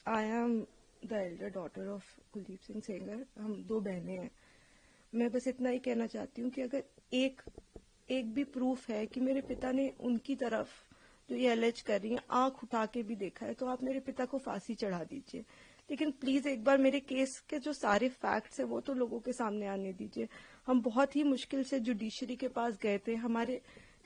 I am the Elder daughter of Kuldeep Singh Sengar. हम दो बहनें हैं। मैं बस इतना ही कहना चाहती हूँ कि अगर एक भी प्रूफ है कि मेरे पिता ने उनकी तरफ जो ये एलेज कर रही है आंख उठा के भी देखा है, तो आप मेरे पिता को फांसी चढ़ा दीजिए। लेकिन प्लीज एक बार मेरे केस के जो सारे फैक्ट्स है वो तो लोगों के सामने आने दीजिए। हम बहुत ही मुश्किल से जुडिशरी के पास गए थे। हमारे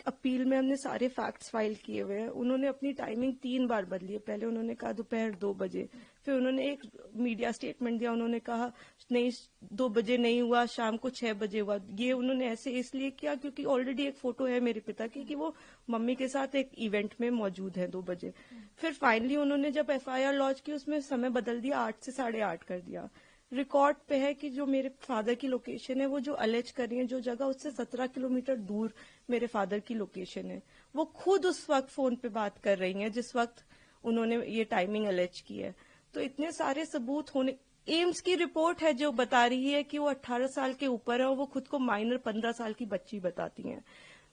अपील में हमने सारे फैक्ट्स फाइल किए हुए हैं। उन्होंने अपनी टाइमिंग 3 बार बदली है। पहले उन्होंने कहा दोपहर 2 बजे, फिर उन्होंने एक मीडिया स्टेटमेंट दिया, उन्होंने कहा नहीं 2 बजे नहीं हुआ, शाम को 6 बजे हुआ। ये उन्होंने ऐसे इसलिए किया क्योंकि ऑलरेडी एक फोटो है मेरे पिता की कि वो मम्मी के साथ एक इवेंट में मौजूद है 2 बजे। फिर फाइनली उन्होंने जब एफआईआर लॉन्च की उसमें समय बदल दिया, 8 से 8:30 कर दिया। रिकॉर्ड पे है कि जो मेरे फादर की लोकेशन है, वो जो अलेज कर रही है जो जगह, उससे 17 किलोमीटर दूर मेरे फादर की लोकेशन है। वो खुद उस वक्त फोन पे बात कर रही हैं जिस वक्त उन्होंने ये टाइमिंग अलेज की है। तो इतने सारे सबूत होने, एम्स की रिपोर्ट है जो बता रही है कि वो 18 साल के ऊपर है और वो खुद को माइनर 15 साल की बच्ची बताती हैं।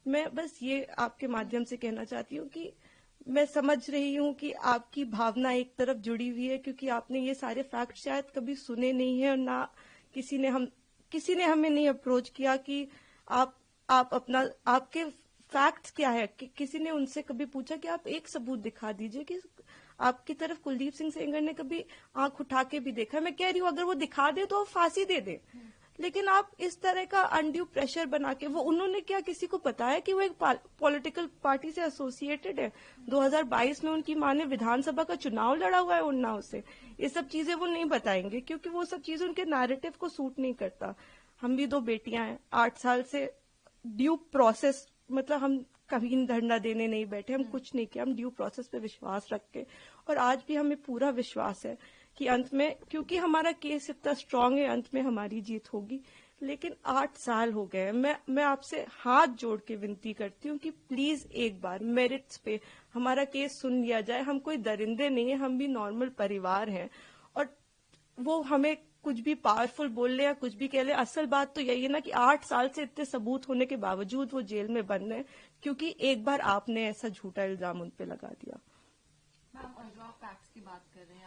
मैं बस ये आपके माध्यम से कहना चाहती हूँ कि मैं समझ रही हूँ कि आपकी भावना एक तरफ जुड़ी हुई है क्योंकि आपने ये सारे फैक्ट शायद कभी सुने नहीं है और ना किसी ने हमें नहीं अप्रोच किया कि आप अपना आपके फैक्ट्स क्या है। किसी ने उनसे कभी पूछा कि आप एक सबूत दिखा दीजिए कि आपकी तरफ कुलदीप सिंह सेंगर ने कभी आंख उठा के भी देखा। मैं कह रही हूँ अगर वो दिखा दे तो फांसी दे दे, लेकिन आप इस तरह का अनड्यू प्रेशर बना के, वो उन्होंने क्या किसी को बताया कि वो एक पॉलिटिकल पार्टी से एसोसिएटेड है? 2022 में उनकी माँ ने विधानसभा का चुनाव लड़ा हुआ है उन्नाव से। ये सब चीजें वो नहीं बताएंगे क्योंकि वो सब चीजें उनके नैरेटिव को सूट नहीं करता। हम भी 2 बेटियां हैं, 8 साल से ड्यू प्रोसेस, मतलब हम कभी धरना देने नहीं बैठे, हम कुछ नहीं किया, हम ड्यू प्रोसेस पे विश्वास रख के, और आज भी हमें पूरा विश्वास है कि अंत में, क्योंकि हमारा केस इतना स्ट्रांग है, अंत में हमारी जीत होगी। लेकिन 8 साल हो गए। मैं आपसे हाथ जोड़ के विनती करती हूँ कि प्लीज एक बार मेरिट्स पे हमारा केस सुन लिया जाए। हम कोई दरिंदे नहीं है, हम भी नॉर्मल परिवार हैं, और वो हमें कुछ भी पावरफुल बोल ले या कुछ भी कह ले, असल बात तो यही है ना कि 8 साल से इतने सबूत होने के बावजूद वो जेल में बंद है क्योंकि एक बार आपने ऐसा झूठा इल्जाम उन पे लगा दिया। मैम, और जो आप फैक्ट्स की बात कर रहे हैं,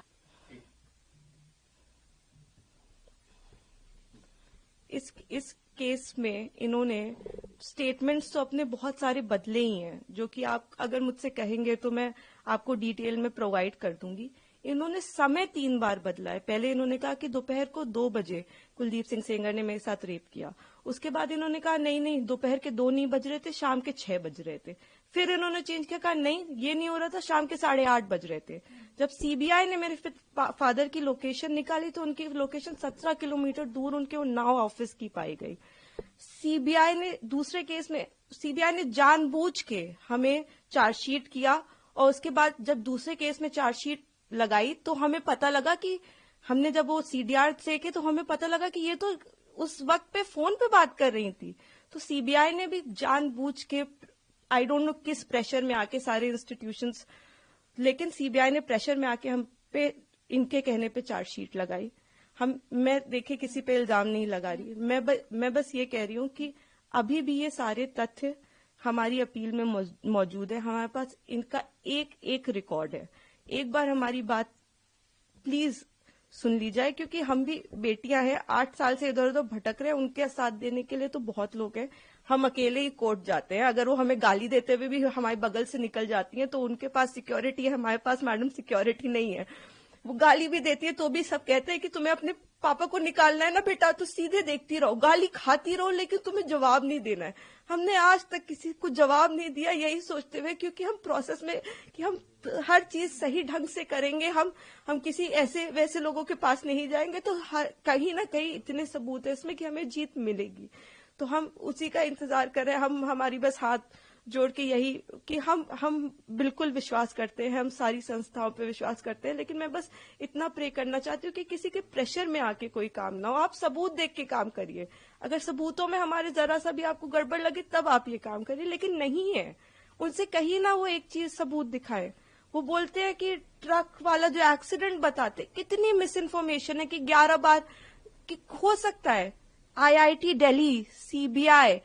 इस केस में इन्होंने स्टेटमेंट्स तो अपने बहुत सारे बदले ही हैं, जो कि आप अगर मुझसे कहेंगे तो मैं आपको डिटेल में प्रोवाइड कर दूंगी। इन्होंने समय 3 बार बदला है। पहले इन्होंने कहा कि दोपहर को 2 बजे कुलदीप सिंह सेंगर ने मेरे साथ रेप किया। उसके बाद इन्होंने कहा नहीं दोपहर के 2 नहीं बज रहे थे, शाम के 6 बज रहे थे। फिर इन्होंने चेंज किया, कहा नहीं ये नहीं हो रहा था, शाम के 8:30 बज रहे थे। जब सीबीआई ने मेरे फादर की लोकेशन निकाली तो उनकी लोकेशन 17 किलोमीटर दूर उनके उन्नाव ऑफिस की पाई गई। सीबीआई ने दूसरे केस में सीबीआई ने जानबूझ के हमें चार्जशीट किया, और उसके बाद जब दूसरे केस में चार्जशीट लगाई तो हमें पता लगा कि हमने जब वो सीडीआर देखे तो हमें पता लगा कि ये तो उस वक्त पे फोन पे बात कर रही थी। तो सीबीआई ने भी जानबूझ के, आई डोंट नो किस प्रेशर में आके, सारे इंस्टीट्यूशंस, लेकिन सीबीआई ने प्रेशर में आके हम पे इनके कहने पे चार्जशीट लगाई। मैं देखिए किसी पे इल्जाम नहीं लगा रही, मैं बस ये कह रही हूँ कि अभी भी ये सारे तथ्य हमारी अपील में मौजूद है। हमारे पास इनका एक रिकॉर्ड है। एक बार हमारी बात प्लीज सुन ली जाए, क्योंकि हम भी बेटियां हैं, 8 साल से इधर उधर भटक रहे हैं। उनके साथ देने के लिए तो बहुत लोग हैं। हम अकेले ही कोर्ट जाते हैं। अगर वो हमें गाली देते हुए भी हमारे बगल से निकल जाती हैं तो उनके पास सिक्योरिटी है, हमारे पास मैडम सिक्योरिटी नहीं है। वो गाली भी देती है तो भी सब कहते हैं कि तुम्हें अपने पापा को निकालना है ना बेटा, तो सीधे देखती रहो, गाली खाती रहो, लेकिन तुम्हें जवाब नहीं देना है। हमने आज तक किसी को जवाब नहीं दिया, यही सोचते हुए, क्योंकि हम प्रोसेस में कि हम हर चीज सही ढंग से करेंगे, हम किसी ऐसे वैसे लोगों के पास नहीं जाएंगे, तो कहीं ना कहीं इतने सबूत है इसमें कि हमें जीत मिलेगी। तो हम उसी का इंतजार कर रहे हैं। हमारी बस हाथ जोड़ के यही कि हम बिल्कुल विश्वास करते हैं, हम सारी संस्थाओं पे विश्वास करते हैं, लेकिन मैं बस इतना प्रे करना चाहती हूँ कि किसी के प्रेशर में आके कोई काम ना हो। आप सबूत देख के काम करिए। अगर सबूतों में हमारे जरा सा भी आपको गड़बड़ लगे तब आप ये काम करिए, लेकिन नहीं है। उनसे कहीं ना वो एक चीज सबूत दिखाए। वो बोलते हैं कि ट्रक वाला जो एक्सीडेंट बताते, कितनी मिस इन्फॉर्मेशन है कि 11 बार कि हो सकता है IIT दिल्ली, CBI,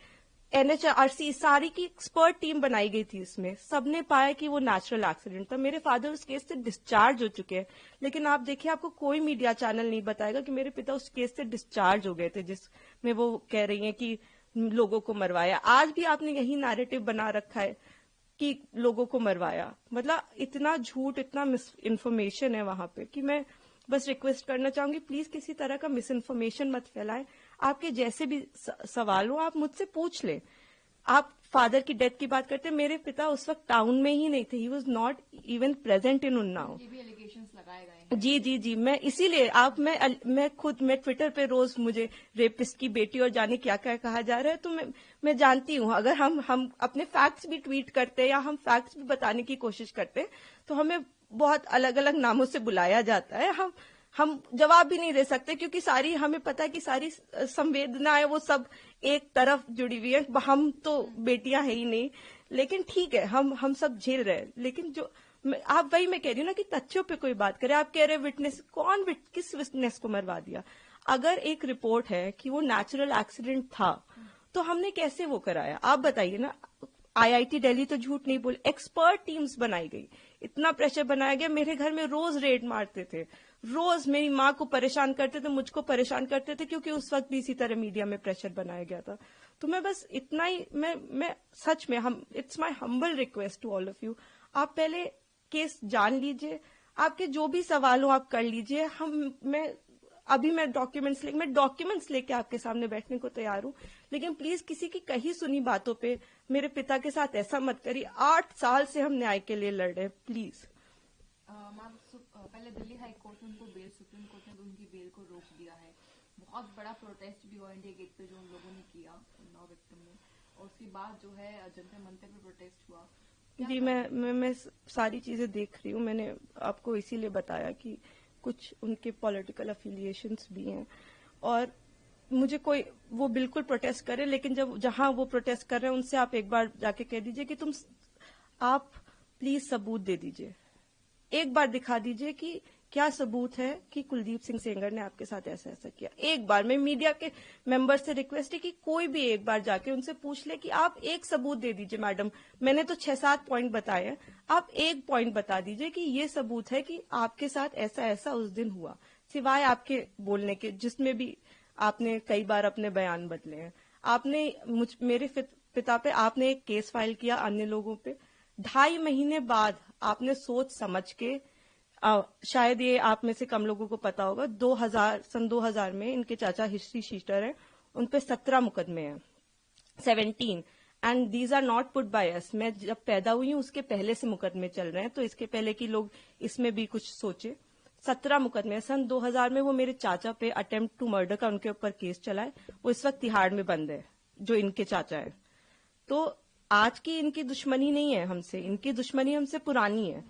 NHRC सारी की एक्सपर्ट टीम बनाई गई थी इसमें, सबने पाया कि वो नेचुरल एक्सीडेंट था। मेरे फादर उस केस से डिस्चार्ज हो चुके हैं, लेकिन आप देखिए आपको कोई मीडिया चैनल नहीं बताएगा कि मेरे पिता उस केस से डिस्चार्ज हो गए थे जिसमें वो कह रही हैं कि लोगों को मरवाया। आज भी आपने यही नैरेटिव बना रखा है कि लोगों को मरवाया। मतलब इतना झूठ, इतना मिस इन्फॉर्मेशन है वहां पे कि मैं बस रिक्वेस्ट करना चाहूंगी, प्लीज किसी तरह का मिस इन्फॉर्मेशन मत फैलाएं। आपके जैसे भी सवाल हो आप मुझसे पूछ लें। आप फादर की डेथ की बात करते हैं, मेरे पिता उस वक्त टाउन में ही नहीं थे, he was not even present in Unnao. ये भी एलिगेशंस लगाए गए हैं। जी, मैं इसीलिए मैं ट्विटर पे रोज मुझे रेपिस्ट की बेटी और जाने क्या क्या कहा जा रहा है, तो मैं जानती हूँ अगर हम अपने फैक्ट्स भी ट्वीट करते हैं या हम फैक्ट्स भी बताने की कोशिश करते हैं तो हमें बहुत अलग अलग नामों से बुलाया जाता है। हम जवाब भी नहीं दे सकते क्योंकि सारी हमें पता है कि सारी संवेदनाएं वो सब एक तरफ जुड़ी हुई है। हम तो बेटियां है ही नहीं, लेकिन ठीक है हम सब झेल रहे हैं। लेकिन जो आप वही मैं कह रही हूँ ना कि तथ्यों पे कोई बात करे। आप कह रहे विटनेस, किस विटनेस को मरवा दिया? अगर एक रिपोर्ट है कि वो नेचुरल एक्सीडेंट था तो हमने कैसे वो कराया? आप बताइए ना। IIT दिल्ली तो झूठ नहीं बोले, एक्सपर्ट टीम्स बनाई गई, इतना प्रेशर बनाया गया। मेरे घर में रोज रेड मारते थे, रोज मेरी माँ को परेशान करते थे, मुझको परेशान करते थे, क्योंकि उस वक्त भी इसी तरह मीडिया में प्रेशर बनाया गया था। तो मैं बस इतना ही, मैं सच में it's my humble request to all of you, आप पहले केस जान लीजिए, आपके जो भी सवाल हो आप कर लीजिए। मैं डॉक्यूमेंट्स लेके आपके सामने बैठने को तैयार हूं, लेकिन प्लीज किसी की कही सुनी बातों पे मेरे पिता के साथ ऐसा मत करिए। 8 साल से हम न्याय के लिए लड़ रहे हैं, प्लीज। मैम, पहले दिल्ली हाई कोर्ट ने उनको बेल, सुप्रीम कोर्ट ने उनकी बेल को रोक दिया है। बहुत बड़ा प्रोटेस्ट भी हुआ इंडिया गेट पे जो उन लोगों ने किया, 9 विक्टिम ने, और उसके बाद जो है जंतर मंतर पे प्रोटेस्ट हुआ। जी, मैं सारी चीजें देख रही हूँ। मैंने आपको इसीलिए बताया कि कुछ उनके पॉलिटिकल अफिलिएशंस भी हैं, और मुझे कोई वो बिल्कुल प्रोटेस्ट करे, लेकिन जहां वो प्रोटेस्ट कर रहे हैं उनसे आप एक बार जाके कह दीजिए कि आप प्लीज सबूत दे दीजिए, एक बार दिखा दीजिए कि क्या सबूत है कि कुलदीप सिंह सेंगर ने आपके साथ ऐसा ऐसा किया। एक बार मैं मीडिया के मेंबर से रिक्वेस्ट है कि कोई भी एक बार जाके उनसे पूछ ले कि आप एक सबूत दे दीजिए। मैडम, मैंने तो 6-7 पॉइंट बताए हैं, आप एक पॉइंट बता दीजिए कि ये सबूत है कि आपके साथ ऐसा ऐसा उस दिन हुआ, सिवाय आपके बोलने के, जिसमें भी आपने कई बार अपने बयान बदले हैं। आपने मेरे पिता पे आपने एक केस फाइल किया, अन्य लोगों पे 2.5 महीने बाद आपने सोच समझ के, शायद ये आप में से कम लोगों को पता होगा, 2000 में इनके चाचा हिस्ट्री शीटर हैं, उन पे 17 मुकदमे हैं, 17, and these are not put by us. मैं जब पैदा हुई हूं उसके पहले से मुकदमे चल रहे हैं, तो इसके पहले कि लोग इसमें भी कुछ सोचे। 17 मुकदमे सन 2000 में वो मेरे चाचा पे अटेम्प्ट टू मर्डर का उनके ऊपर केस चला है, वो इस वक्त तिहाड़ में बंद है, जो इनके चाचा है। तो आज की इनकी दुश्मनी नहीं है हमसे, इनकी दुश्मनी हमसे पुरानी है।